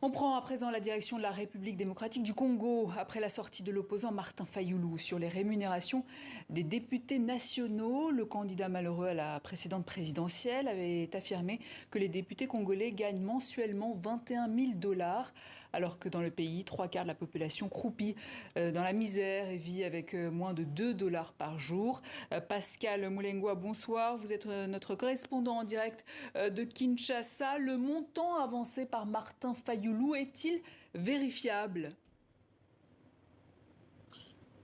On prend à présent la direction de la République démocratique du Congo après la sortie de l'opposant Martin Fayulu sur les rémunérations des députés nationaux. Le candidat malheureux à la précédente présidentielle avait affirmé que les députés congolais gagnent mensuellement 21 000 $, alors que dans le pays, 3/4 de la population croupit dans la misère et vit avec moins de 2 $ par jour. Pascal Moulengwa, bonsoir. Vous êtes notre correspondant en direct de Kinshasa. Le montant avancé par Martin Fayulu est-il vérifiable?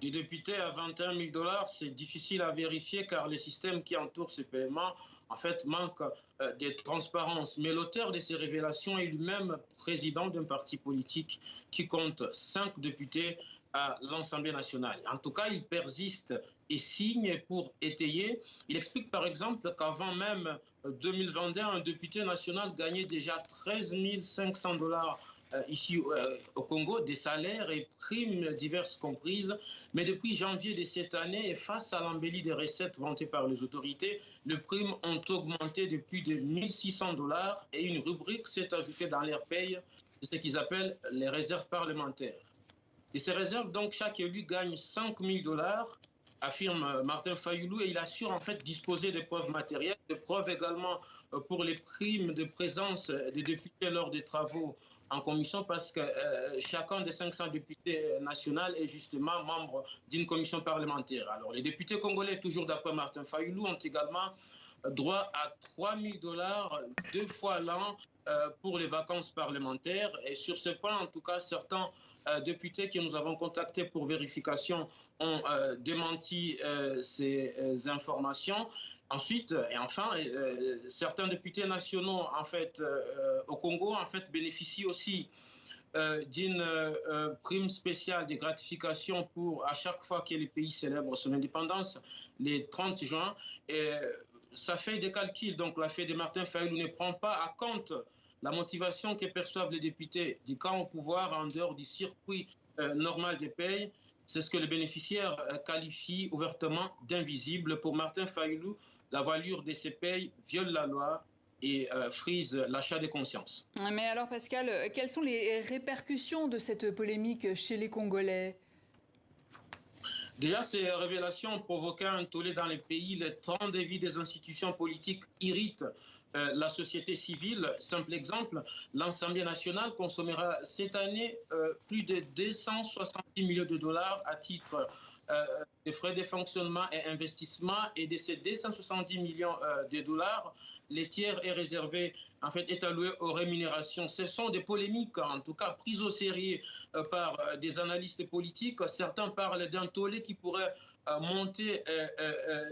Du député à 21 000 $, c'est difficile à vérifier car les systèmes qui entourent ce paiement, en fait, manquent de transparence. Mais l'auteur de ces révélations est lui-même président d'un parti politique qui compte 5 députés à l'Assemblée nationale. En tout cas, il persiste et signe pour étayer. Il explique par exemple qu'avant même 2021, un député national gagnait déjà 13 500 $ ici au Congo, des salaires et primes diverses comprises. Mais depuis janvier de cette année, et face à l'embellie des recettes vantées par les autorités, les primes ont augmenté de plus de 1 600 $ et une rubrique s'est ajoutée dans leur paye, ce qu'ils appellent les réserves parlementaires. De ces réserves, donc, chaque élu gagne 5 000 $, affirme Martin Fayulu, et il assure en fait disposer de preuves matérielles, de preuves également pour les primes de présence des députés lors des travaux en commission, parce que chacun des 500 députés nationaux est justement membre d'une commission parlementaire. Alors, les députés congolais, toujours d'après Martin Fayulu, ont également droit à 3 000 $ 2 fois l'an pour les vacances parlementaires. Et sur ce point, en tout cas, certains députés que nous avons contactés pour vérification ont démenti ces informations. Ensuite, et enfin, certains députés nationaux, en fait, au Congo, en fait, bénéficient aussi d'une prime spéciale de gratification pour à chaque fois que le pays célèbre son indépendance, les 30 juin. Et ça fait des calculs. Donc, la fête de Martin Fayulu ne prend pas à compte la motivation que perçoivent les députés du camp au pouvoir en dehors du circuit normal des payes. C'est ce que les bénéficiaires qualifient ouvertement d'invisible. Pour Martin Fayulu, la voilure de ces payes viole la loi et frise l'achat de conscience. Mais alors Pascal, quelles sont les répercussions de cette polémique chez les Congolais? Déjà, ces révélations ont provoqué un tollé dans les pays. Le temps de vie des institutions politiques irrite la société civile. Simple exemple, l'Assemblée nationale consommera cette année plus de 270 millions de dollars à titre des frais de fonctionnement et investissement. Et de ces 270 millions de dollars, les tiers est réservé, en fait, est alloué aux rémunérations. Ce sont des polémiques, en tout cas, prises au sérieux par des analystes politiques. Certains parlent d'un tollé qui pourrait monter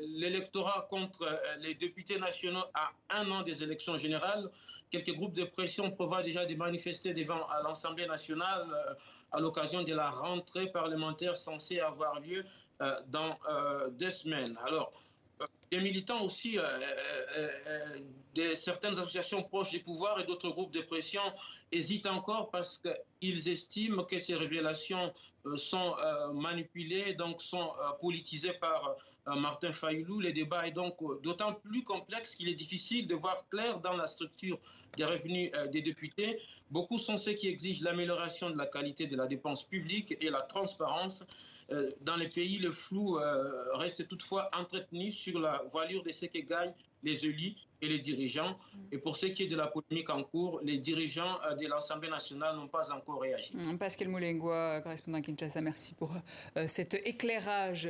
l'électorat contre les députés nationaux à un an des élections générales. Quelques groupes de pression prévoient déjà de manifester devant l'Assemblée nationale à l'occasion de la rentrée parlementaire censée avoir lieu dans 2 semaines. Alors, des militants aussi de certaines associations proches du pouvoir et d'autres groupes de pression hésitent encore parce qu'ils estiment que ces révélations sont manipulées, donc sont politisées par Martin Fayulu. Le débat est donc d'autant plus complexe qu'il est difficile de voir clair dans la structure des revenus des députés. Beaucoup sont ceux qui exigent l'amélioration de la qualité de la dépense publique et la transparence. Dans les pays, le flou reste toutefois entretenu sur la voilure de ce que gagnent les élus et les dirigeants. Et pour ce qui est de la polémique en cours, les dirigeants de l'Assemblée nationale n'ont pas encore réagi. Pascal Moulengwa, correspondant à Kinshasa, merci pour cet éclairage.